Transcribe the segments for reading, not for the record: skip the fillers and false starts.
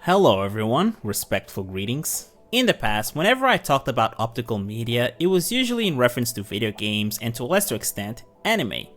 Hello everyone, respectful greetings. In the past, whenever I talked about optical media, it was usually in reference to video games and to a lesser extent, anime.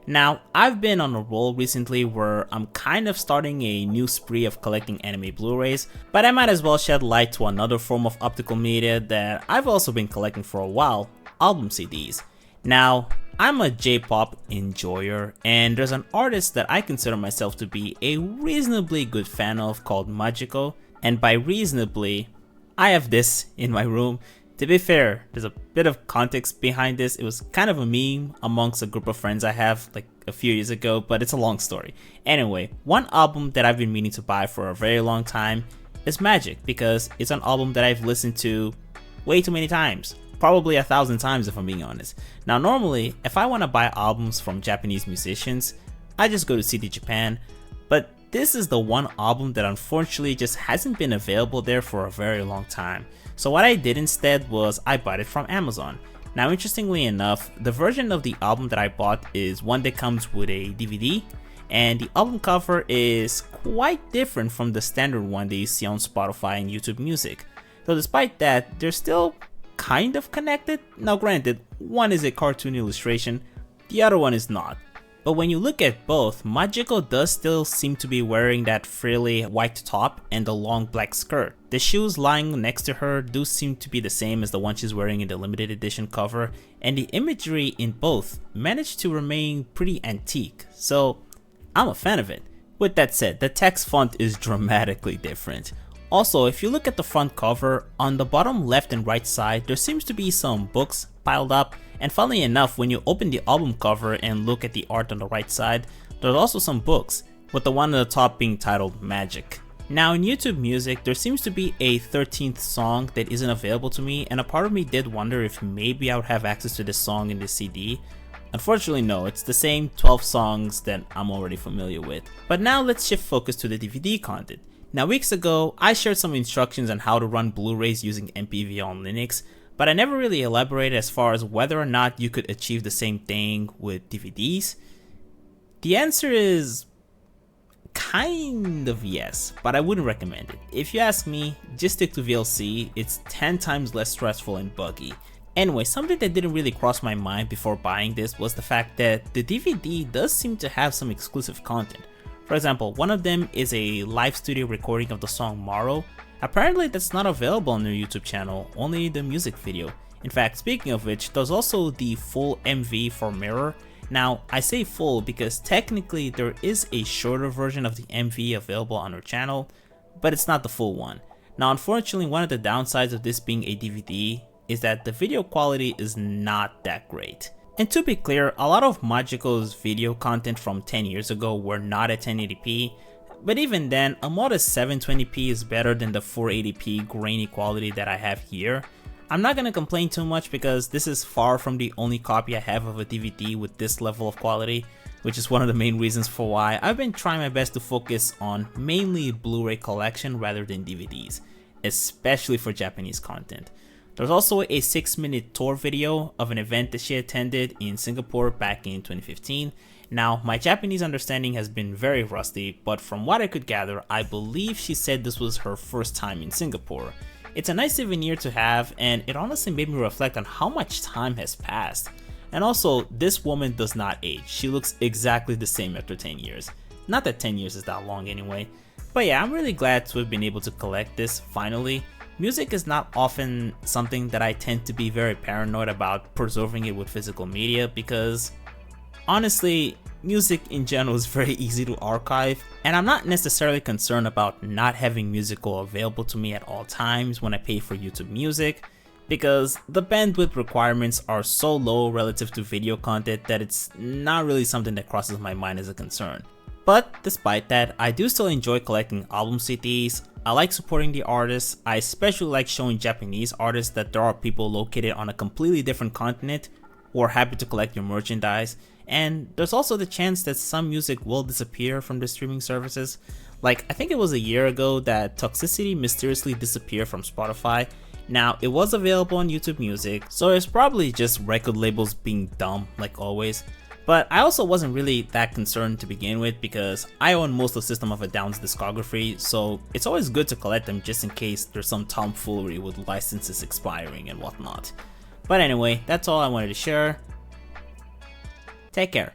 Now, I've been on a roll recently where I'm kind of starting a new spree of collecting anime Blu-rays, but I might as well shed light to another form of optical media that I've also been collecting for a while, album CDs. Now, I'm a J-pop enjoyer, and there's an artist that I consider myself to be a reasonably good fan of called Majiko, and by reasonably, I have this in my room. To be fair, there's a bit of context behind this. It was kind of a meme amongst a group of friends I have like a few years ago, but it's a long story. Anyway, one album that I've been meaning to buy for a very long time is Magic, because it's an album that I've listened to way too many times. Probably 1,000 times if I'm being honest. Now normally, if I want to buy albums from Japanese musicians, I just go to CD Japan, but this is the one album that unfortunately just hasn't been available there for a very long time. So what I did instead was I bought it from Amazon. Now interestingly enough, the version of the album that I bought is one that comes with a DVD, and the album cover is quite different from the standard one that you see on Spotify and YouTube Music. So despite that, they're still kind of connected. Now granted, one is a cartoon illustration, the other one is not. But when you look at both, Majiko does still seem to be wearing that frilly white top and the long black skirt. The shoes lying next to her do seem to be the same as the one she's wearing in the limited edition cover, and the imagery in both managed to remain pretty antique, so I'm a fan of it. With that said, the text font is dramatically different. Also, if you look at the front cover, on the bottom left and right side, there seems to be some books piled up, and funnily enough, when you open the album cover and look at the art on the right side, there's also some books, with the one on the top being titled Magic. Now in YouTube Music, there seems to be a 13th song that isn't available to me, and a part of me did wonder if maybe I would have access to this song in the CD. Unfortunately no, it's the same 12 songs that I'm already familiar with. But now let's shift focus to the DVD content. Now weeks ago, I shared some instructions on how to run Blu-rays using MPV on Linux, but I never really elaborated as far as whether or not you could achieve the same thing with DVDs. The answer is kind of yes, but I wouldn't recommend it. If you ask me, just stick to VLC, it's 10 times less stressful and buggy. Anyway, something that didn't really cross my mind before buying this was the fact that the DVD does seem to have some exclusive content. For example, one of them is a live studio recording of the song Morrow. Apparently that's not available on their YouTube channel, only the music video. In fact, speaking of which, there's also the full MV for Mirror. Now, I say full because technically there is a shorter version of the MV available on their channel, but it's not the full one. Now, unfortunately, one of the downsides of this being a DVD is that the video quality is not that great. And to be clear, a lot of Majiko's video content from 10 years ago were not at 1080p, but even then, a modest 720p is better than the 480p grainy quality that I have here. I'm not gonna complain too much because this is far from the only copy I have of a DVD with this level of quality, which is one of the main reasons for why I've been trying my best to focus on mainly Blu-ray collection rather than DVDs, especially for Japanese content. There's also a 6-minute tour video of an event that she attended in Singapore back in 2015. Now, my Japanese understanding has been very rusty, but from what I could gather, I believe she said this was her first time in Singapore. It's a nice souvenir to have, and it honestly made me reflect on how much time has passed. And also, this woman does not age. She looks exactly the same after 10 years. Not that 10 years is that long anyway. But yeah, I'm really glad to have been able to collect this finally. Music is not often something that I tend to be very paranoid about preserving it with physical media because honestly, music in general is very easy to archive, and I'm not necessarily concerned about not having musical available to me at all times when I pay for YouTube Music, because the bandwidth requirements are so low relative to video content that it's not really something that crosses my mind as a concern. But despite that, I do still enjoy collecting album CDs. I like supporting the artists. I especially like showing Japanese artists that there are people located on a completely different continent who are happy to collect your merchandise. And there's also the chance that some music will disappear from the streaming services. Like, I think it was a year ago that Toxicity mysteriously disappeared from Spotify. Now, it was available on YouTube Music, so it's probably just record labels being dumb like always. But I also wasn't really that concerned to begin with because I own most of System of a Down's discography, so it's always good to collect them just in case there's some tomfoolery with licenses expiring and whatnot. But anyway, that's all I wanted to share. Take care.